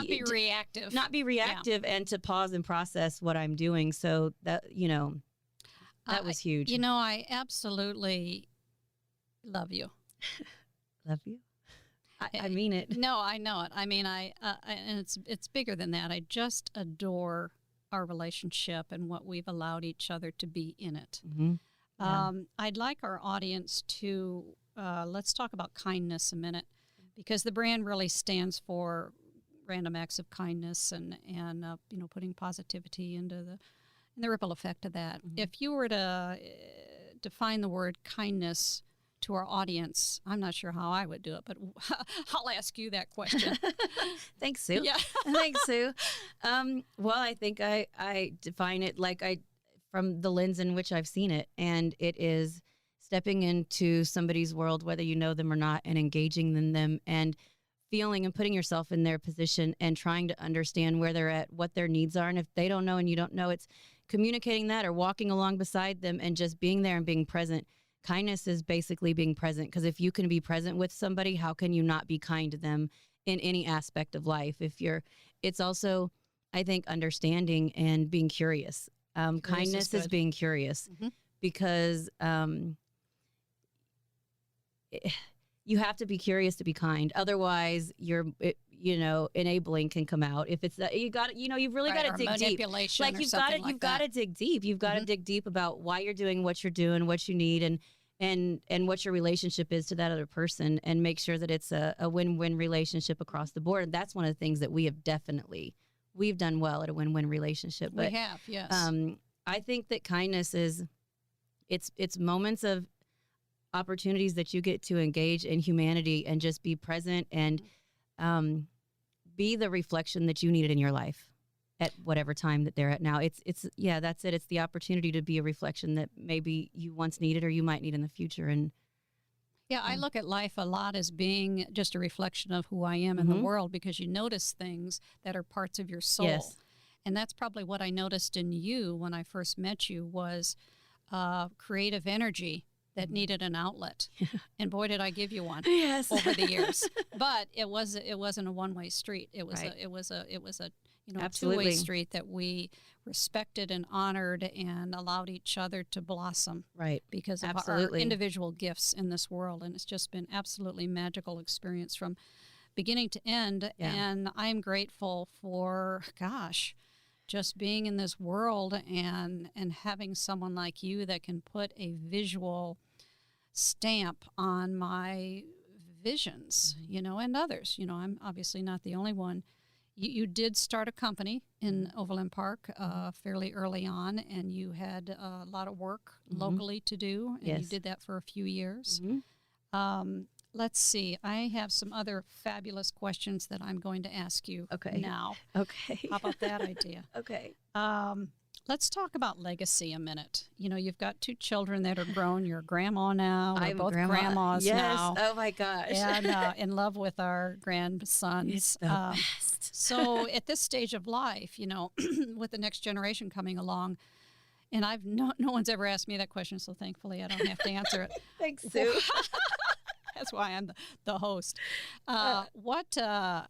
be reactive. not be reactive, and to pause and process what I'm doing. So that, that was huge. I absolutely love you. Love you. I mean it. No, I know it. I mean, and it's bigger than that. I just adore our relationship and what we've allowed each other to be in it. Mm-hmm. Yeah. I'd like our audience to let's talk about kindness a minute, because the brand really stands for random acts of kindness and putting positivity into the ripple effect of that. Mm-hmm. If you were to define the word kindness to our audience, I'm not sure how I would do it, but I'll ask you that question. Thanks, Sue. Yeah. Thanks, Sue. Well, I think I define it from the lens in which I've seen it, and it is stepping into somebody's world, whether you know them or not, and engaging in them and feeling and putting yourself in their position and trying to understand where they're at, what their needs are. And if they don't know and you don't know, it's communicating that or walking along beside them and just being there and being present. Kindness is basically being present, because if you can be present with somebody, how can you not be kind to them in any aspect of life? It's also, I think, understanding and being curious. Kindness is being curious, because you have to be curious to be kind. Otherwise, enabling can come out. If it's that, you've really got to dig deep. Like you've got to dig deep. You've got to dig deep about why you're doing what you're doing, what you need, and what your relationship is to that other person, and make sure that it's a win-win relationship across the board. And that's one of the things that we've done well at a win-win relationship. But, we have, yes. I think that kindness it's moments of opportunities that you get to engage in humanity and just be present and be the reflection that you needed in your life at whatever time that they're at now. That's it. It's the opportunity to be a reflection that maybe you once needed or you might need in the future. And I look at life a lot as being just a reflection of who I am in the world, because you notice things that are parts of your soul. Yes. And that's probably what I noticed in you when I first met you was creative energy that needed an outlet. And boy, did I give you one yes. over the years. But it wasn't a one-way street. It was a two-way street that we respected and honored and allowed each other to blossom. Right. Because of our individual gifts in this world. And it's just been absolutely magical experience from beginning to end. Yeah. And I'm grateful for, just being in this world and having someone like you that can put a visual stamp on my visions, and others. I'm obviously not the only one. You did start a company in Overland Park fairly early on, and you had a lot of work locally to do, and you did that for a few years. Let's see. I have some other fabulous questions that I'm going to ask you now. Okay. How about that idea? Okay. Let's talk about legacy a minute. You've got 2 children that are grown. You're a grandma now. We're both grandmas now. Yes. Oh, my gosh. And in love with our grandsons. It's the best. So at this stage of life, with the next generation coming along, and no one's ever asked me that question, so thankfully I don't have to answer it. Thanks, Sue. That's why I'm the host. What's your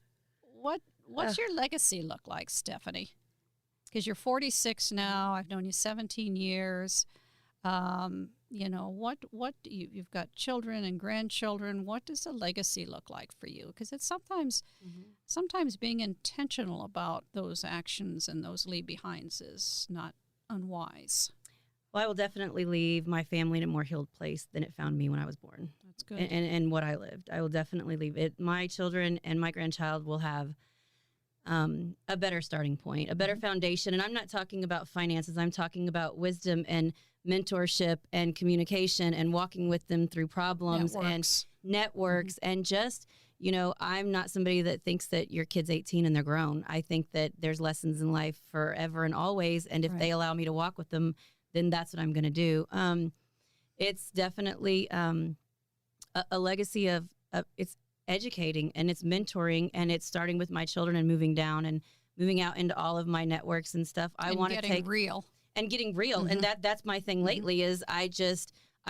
legacy look like, Stephanie? Because you're 46 now. I've known you 17 years. You've got children and grandchildren. What does a legacy look like for you? Because it's sometimes being intentional about those actions and those leave behinds is not unwise. Well, I will definitely leave my family in a more healed place than it found me when I was born. That's good. And what I lived. I will definitely leave it. My children and my grandchild will have a better starting point, a better foundation. And I'm not talking about finances. I'm talking about wisdom and mentorship and communication and walking with them through problems and networks and just, I'm not somebody that thinks that your kid's 18 and they're grown. I think that there's lessons in life forever and always. And if they allow me to walk with them, then that's what I'm going to do. It's definitely a legacy of it's educating and it's mentoring and it's starting with my children and moving down and moving out into all of my networks and stuff. I want to take real and getting real. And that's my thing lately is I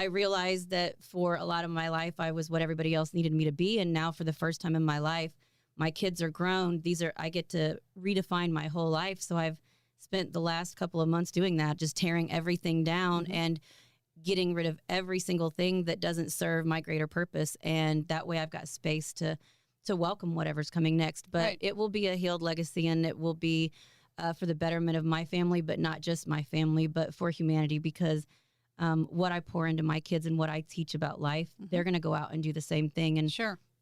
realized that for a lot of my life, I was what everybody else needed me to be. And now for the first time in my life, my kids are grown. I get to redefine my whole life. So I've spent the last couple of months doing that, just tearing everything down and getting rid of every single thing that doesn't serve my greater purpose. And that way I've got space to welcome whatever's coming next. But it will be a healed legacy, and it will be for the betterment of my family, but not just my family, but for humanity, because what I pour into my kids and what I teach about life, they're going to go out and do the same thing. And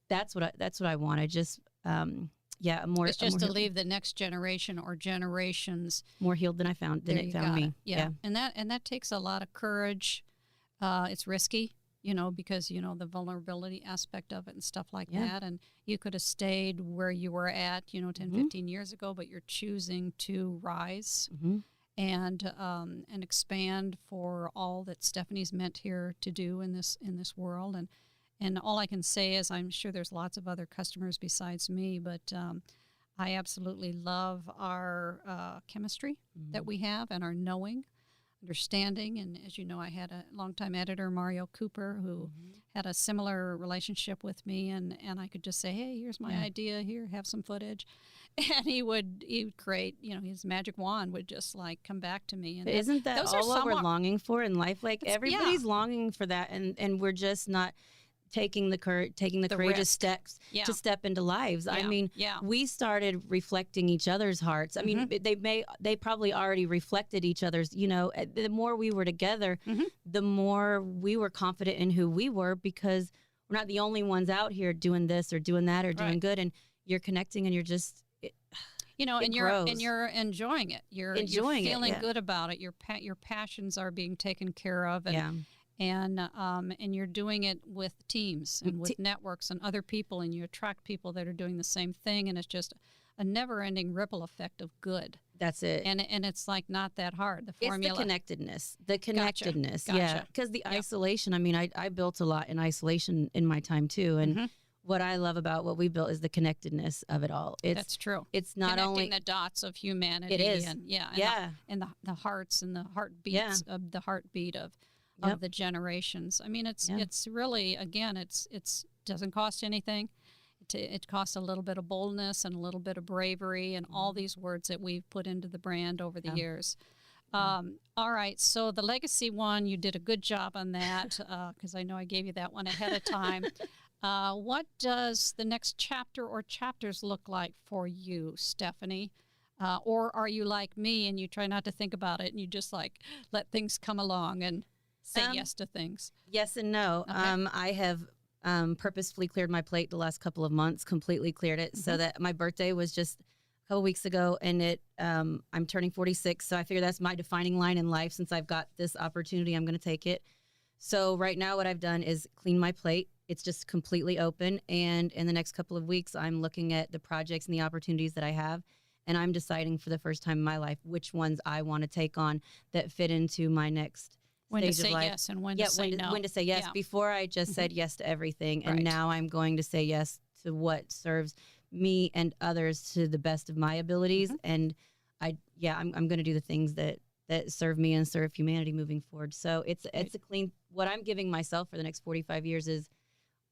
that's what I want. I just, it's just to leave the next generation or generations more healed than it found me. Yeah. And that takes a lot of courage. It's risky. because, the vulnerability aspect of it and stuff like Yeah. that. And you could have stayed where you were at, 10, 15 years ago, but you're choosing to rise Mm-hmm. and expand for all that Stephanie's meant here to do in this world. And all I can say is I'm sure there's lots of other customers besides me, but I absolutely love our chemistry that we have and our knowing, understanding. And as you know, I had a longtime editor, Mario Cooper, who had a similar relationship with me, and I could just say, hey, here's my idea, here, have some footage. And he would create, his magic wand would just like come back to me. And But isn't that those all are what we're somewhat- longing for in life? Like everybody's longing for that, and we're just not taking the The courageous risk. steps Yeah. to step into lives. I Yeah. mean, Yeah. we started reflecting each other's hearts. I mean, they probably already reflected each other's. The more we were together, the more we were confident in who we were, because we're not the only ones out here doing this or doing that or doing Right. good, and you're connecting and you're just. and grows. you're enjoying it. You're Enjoying it, feeling yeah. good about it. Your passions are being taken care of, and Yeah. and you're doing it with teams and with networks and other people, and you attract people that are doing the same thing, and it's just a never-ending ripple effect of good. That's it. And it's like not that hard. The formula. It's the connectedness. Gotcha. Yeah. Because the isolation, I mean, I built a lot in isolation in my time too. And what I love about what we built is the connectedness of it all. That's true. It's not Connecting only the dots of humanity. It is. And, Yeah. and the hearts and the heartbeats of the heartbeat of the generations. I mean, it's really, again, it's doesn't cost anything. It costs a little bit of boldness and a little bit of bravery and all these words that we've put into the brand over the years. All right, so the legacy one, you did a good job on that because I know I gave you that one ahead of time. What does the next chapter or chapters look like for you, Stephanie? Or are you like me and you try not to think about it and you just like let things come along and say yes to things? yes and no. Okay. I have purposefully cleared my plate the last couple of months, completely cleared it, so that my birthday was just a couple weeks ago, and I'm turning 46, so I figure that's my defining line in life. Since I've got this opportunity, I'm going to take it. So right now what I've done is clean my plate. It's just completely open, and in the next couple of weeks, I'm looking at the projects and the opportunities that I have, and I'm deciding for the first time in my life which ones I want to take on that fit into my next When to stage say of life. yes and when to say no. When to say yes. Yeah. Before I just said yes to everything, and Right. now I'm going to say yes to what serves me and others to the best of my abilities. And I'm going to do the things that serve me and serve humanity moving forward. So it's a clean. What I'm giving myself for the next 45 years is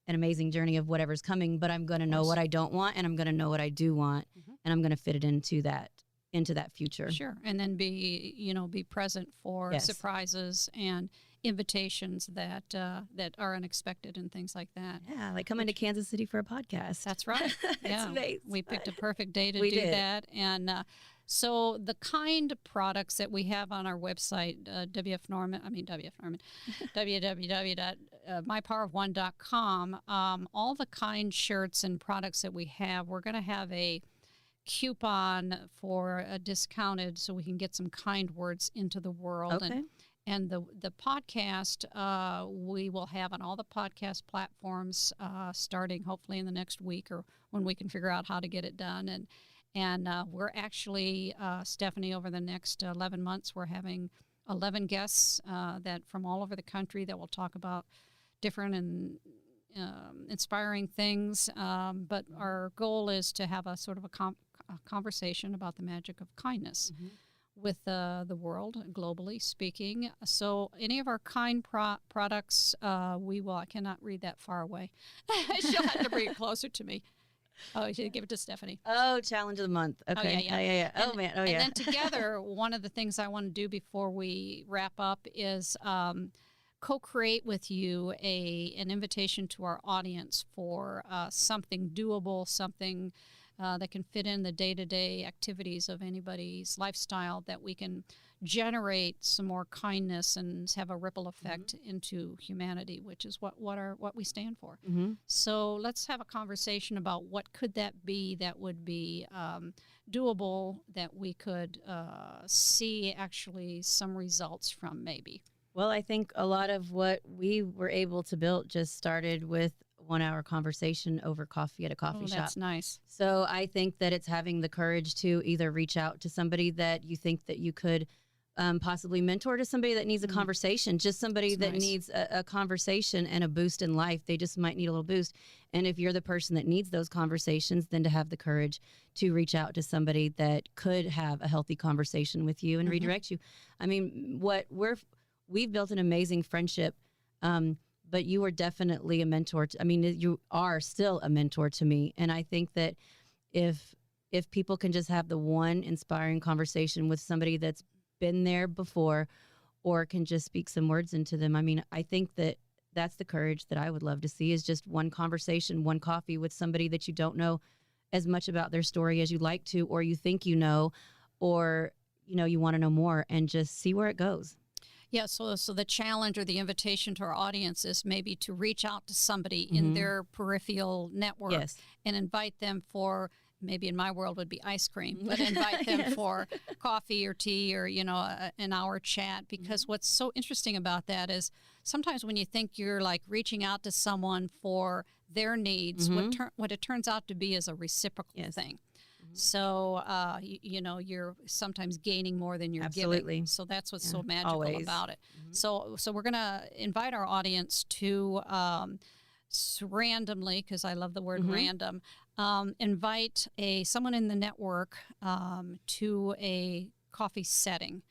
an amazing journey of whatever's coming. But I'm going to know what I don't want, and I'm going to know what I do want, and I'm going to fit it into that future. Sure, and then be present for Yes. surprises and invitations that are unexpected and things like that. Yeah, like coming to Kansas City for a podcast. That's right. Yeah, amazing. we picked a perfect day to We do did. that, and so the kind of products that we have on our website, www.mypowerofone.com, all the kind shirts and products that we have, we're going to have a coupon for a discounted so we can get some kind words into the world. Okay. And the podcast we will have on all the podcast platforms starting hopefully in the next week or when we can figure out how to get it done. And we're actually, Stephanie, over the next 11 months, we're having 11 guests that from all over the country that will talk about different and inspiring things. But our goal is to have a sort of a conversation about the magic of kindness with the world, globally speaking. So any of our kind products, I cannot read that far away. She'll have to bring it closer to me. Oh, you should give it to Stephanie. Oh, challenge of the month. Okay. yeah. Oh, man. Oh, And yeah. then together, one of the things I want to do before we wrap up is co-create with you an invitation to our audience for something doable, something that can fit in the day-to-day activities of anybody's lifestyle, that we can generate some more kindness and have a ripple effect into humanity, which is what we stand for. So let's have a conversation about what could that be that would be doable, that we could see actually some results from maybe. Well, I think a lot of what we were able to build just started with 1 hour conversation over coffee at a coffee shop. That's nice. So I think that it's having the courage to either reach out to somebody that you think that you could possibly mentor, to somebody that needs a conversation, just somebody that needs a conversation and a boost in life. They just might need a little boost. And if you're the person that needs those conversations, then to have the courage to reach out to somebody that could have a healthy conversation with you and redirect you. I mean, we've built an amazing friendship, but you are definitely a mentor. You are still a mentor to me. And I think that if people can just have the one inspiring conversation with somebody that's been there before, or can just speak some words into them, I think that that's the courage that I would love to see, is just one conversation, one coffee with somebody that you don't know as much about their story as you'd like to, or you think you know, or you want to know more, and just see where it goes. Yeah, so the challenge or the invitation to our audience is maybe to reach out to somebody in their peripheral network and invite them for, maybe in my world would be ice cream, but invite them for coffee or tea or, an hour chat. Because what's so interesting about that is sometimes when you think you're like reaching out to someone for their needs, what it turns out to be is a reciprocal thing. So, you're sometimes gaining more than you're giving. So that's what's so magical about it. So we're going to invite our audience to randomly, because I love the word random, invite someone in the network to a coffee setting,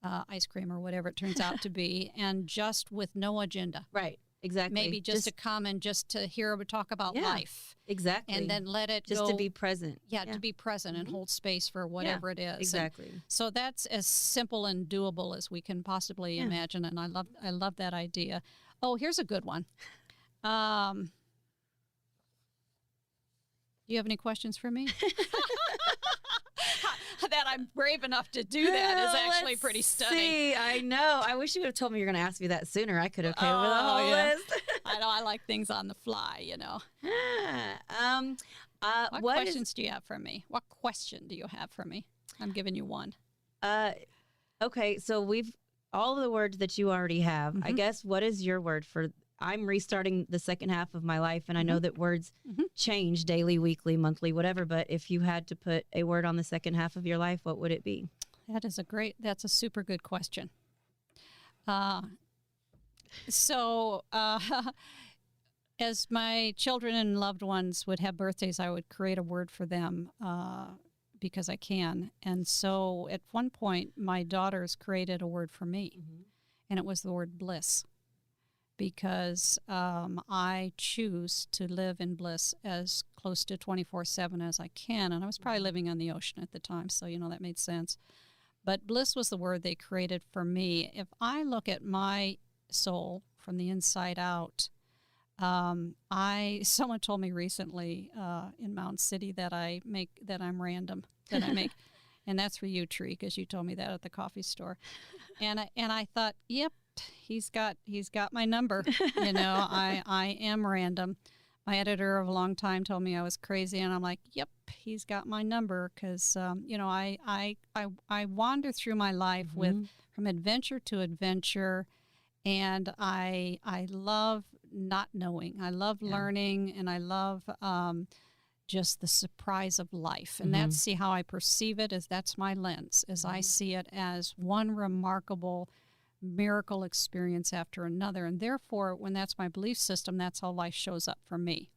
ice cream or whatever it turns out to be, and just with no agenda. Right. Exactly. Maybe just to come and just to hear talk about life. Exactly. And then let it just go. to be present. Yeah, to be present and hold space for whatever it is. Exactly. And so that's as simple and doable as we can possibly imagine, and I love that idea. Oh, here's a good one. Do you have any questions for me? That I'm brave enough to do that is actually pretty stunning. See, I know. I wish you would have told me you were going to ask me that sooner. I could have came with a whole list. I know. I like things on the fly, What questions do you have for me? What question do you have for me? I'm giving you one. Okay, so all of the words that you already have. I guess, what is your word for? I'm restarting the second half of my life, and I know that words change daily, weekly, monthly, whatever. But if you had to put a word on the second half of your life, what would it be? That's a super good question. As my children and loved ones would have birthdays, I would create a word for them because I can. And so at one point, my daughters created a word for me, and it was the word bliss. Because I choose to live in bliss as close to 24/7 as I can. And I was probably living on the ocean at the time, so, that made sense. But bliss was the word they created for me. If I look at my soul from the inside out, someone told me recently in Mountain City that I'm random, that I make. And that's for you, Tree, because you told me that at the coffee store. And I thought, yep. He's got my number. I am random. My editor of a long time told me I was crazy, and I'm like, yep, he's got my number, because I wander through my life from adventure to adventure, and I love not knowing. I love learning, and I love just the surprise of life, and that's how I perceive it. That's my lens, as I see it as one remarkable miracle experience after another. And therefore, when that's my belief system, that's how life shows up for me.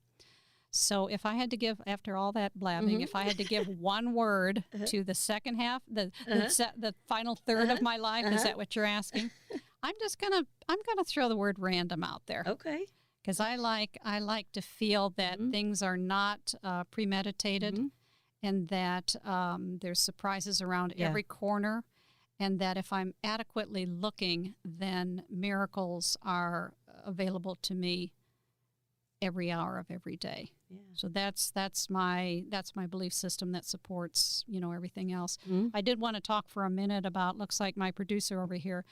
So if I had to give, after all that blabbing, if I had to give one word to the second half, the final third of my life, is that what you're asking? I'm gonna throw the word random out there. Okay. Because I like to feel that things are not premeditated, and that there's surprises around every corner. And that if I'm adequately looking, then miracles are available to me every hour of every day. Yeah. So that's my belief system that supports everything else. I did want to talk for a minute about. Looks like my producer over here,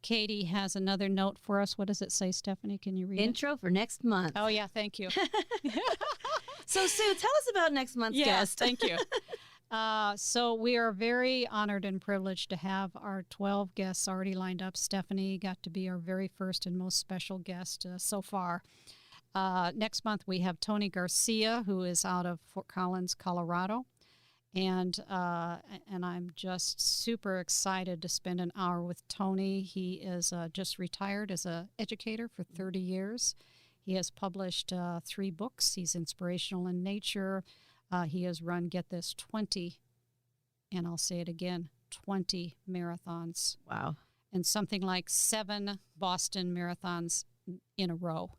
Katie, has another note for us. What does it say, Stephanie? Can you read it? Intro for next month. Oh yeah, thank you. So Sue, tell us about next month's guest. Thank you. So we are very honored and privileged to have our 12 guests already lined up. Stephanie got to be our very first and most special guest so far. Next month, we have Tony Garcia, who is out of Fort Collins, Colorado. And I'm just super excited to spend an hour with Tony. He is just retired as an educator for 30 years. He has published 3 books. He's inspirational in nature. He has run, get this, 20, and I'll say it again, 20 marathons. Wow. And something like 7 Boston marathons in a row.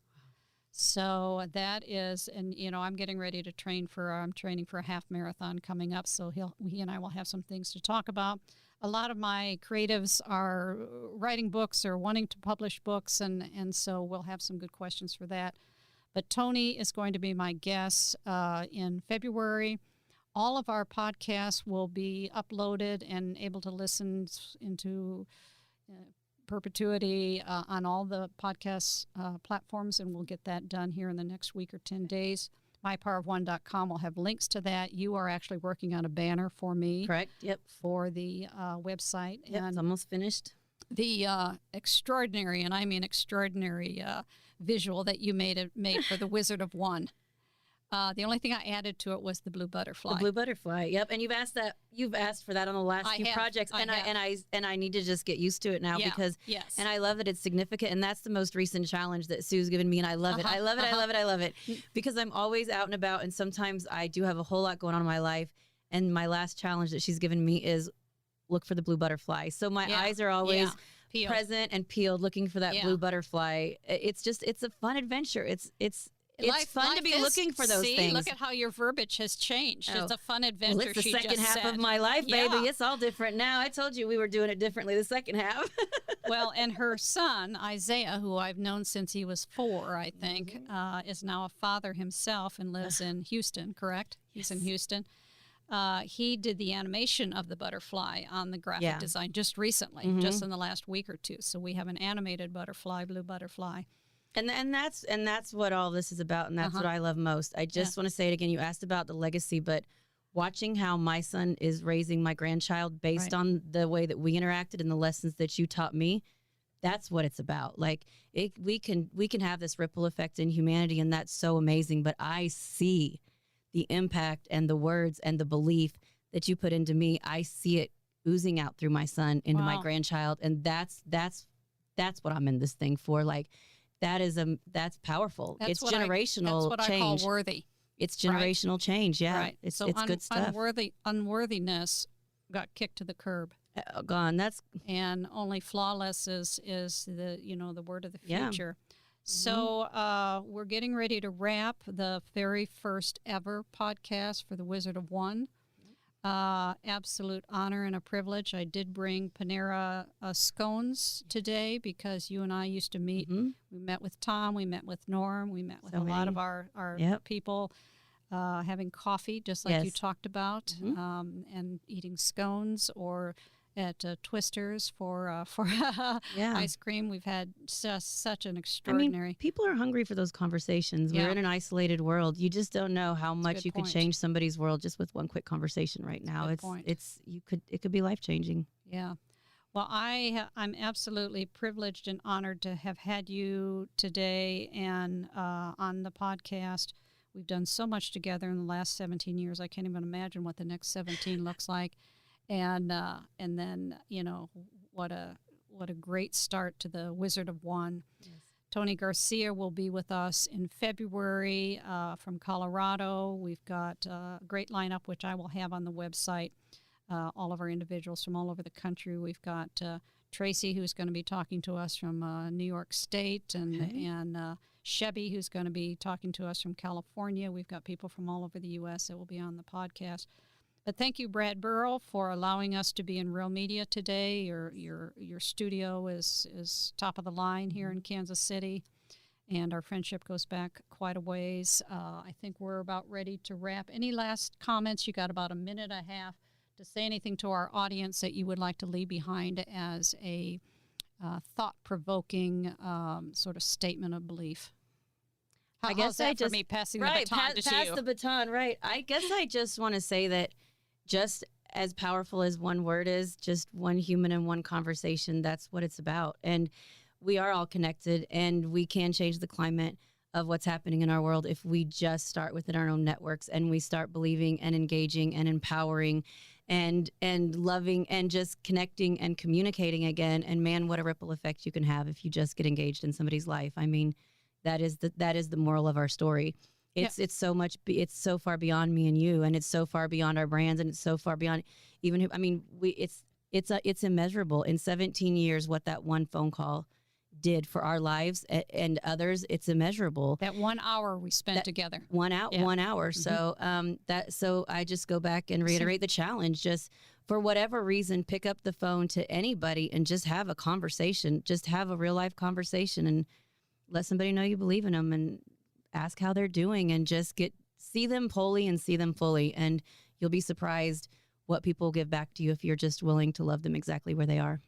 So that is, and I'm getting ready to I'm training for a half marathon coming up. So he and I will have some things to talk about. A lot of my creatives are writing books or wanting to publish books, and so we'll have some good questions for that. But Tony is going to be my guest in February. All of our podcasts will be uploaded and able to listen into perpetuity on all the podcast platforms, and we'll get that done here in the next week or 10 days. MyPowerOf1.com will have links to that. You are actually working on a banner for me. Correct. Yep. For the website. Yep, and it's almost finished. The extraordinary, and I mean extraordinary, visual that you made for the Wizard of One. The only thing I added to it was the blue butterfly. The blue butterfly. Yep. And you've asked for that on the last few projects, and I need to just get used to it now because yes. And I love that it's significant, and that's the most recent challenge that Sue's given me, and I love it. I love it. I love it. I love it because I'm always out and about, and sometimes I do have a whole lot going on in my life. And my last challenge that she's given me is look for the blue butterfly. So my eyes are always present and peeled, looking for that blue butterfly. It's a fun adventure. It's fun to be looking for those things. Look at how your verbiage has changed. It's a fun adventure. Well, it's the second half of my life, baby. It's all different now. I told you we were doing it differently the second half. Well, and her son, Isaiah, who I've known since he was 4, I think, is now a father himself and lives in Houston, correct? He's in Houston. He did the animation of the butterfly on the graphic design just recently, just in the last week or 2. So we have an animated butterfly, blue butterfly. And that's what all this is about, and that's what I love most. I just want to say it again. You asked about the legacy, but watching how my son is raising my grandchild based on the way that we interacted and the lessons that you taught me, that's what it's about. Like we can have this ripple effect in humanity, and that's so amazing. But I see the impact and the words and the belief that you put into me. I see it oozing out through my son into my grandchild, and that's what I'm in this thing for. Like. That's powerful. It's generational that's what change. I call worthy. It's generational change. Yeah, right. it's good stuff. Unworthiness got kicked to the curb. Gone. And only flawless is the word of the future. Yeah. So we're getting ready to wrap the very first ever podcast for the Wizard of One. Absolute honor and a privilege. I did bring Panera scones today because you and I used to meet. We met with Tom, we met with Norm, we met with a lot of our people having coffee, just like you talked about, and eating scones or at Twister's for ice cream. We've had such an extraordinary... I mean, people are hungry for those conversations. We're in an isolated world. You just don't know how much you could change somebody's world just with one quick conversation right now. It could be life-changing. Yeah. Well, I'm absolutely privileged and honored to have had you today and on the podcast. We've done so much together in the last 17 years. I can't even imagine what the next 17 looks like. And then what a great start to the Wizard of One. Yes. Tony Garcia will be with us in February from Colorado. We've got a great lineup, which I will have on the website. All of our individuals from all over the country. We've got Tracy, who's going to be talking to us from New York State, and Chevy, who's going to be talking to us from California. We've got people from all over the U.S. that will be on the podcast. But thank you, Brad Burrell, for allowing us to be in Real Media today. Your studio is top of the line here in Kansas City, and our friendship goes back quite a ways. I think we're about ready to wrap. Any last comments? You got about a minute and a half to say anything to our audience that you would like to leave behind as a thought-provoking sort of statement of belief. I guess for me passing the baton to you. Pass the baton, right. I guess I just want to say that just as powerful as one word is, just one human and one conversation. That's what it's about. And we are all connected, and we can change the climate of what's happening in our world if we just start within our own networks and we start believing and engaging and empowering and loving and just connecting and communicating again. And man, what a ripple effect you can have if you just get engaged in somebody's life. I mean, that is the moral of our story. It's so much. It's so far beyond me and you, and it's so far beyond our brands, and it's so far beyond even who. I mean, it's immeasurable. In 17 years, what that one phone call did for our lives and others, it's immeasurable. That 1 hour we spent together. 1 hour. Yeah. 1 hour. Mm-hmm. So I just go back and reiterate the challenge. Just for whatever reason, pick up the phone to anybody and just have a conversation. Just have a real life conversation and let somebody know you believe in them and ask how they're doing and just see them wholly and see them fully. And you'll be surprised what people give back to you if you're just willing to love them exactly where they are.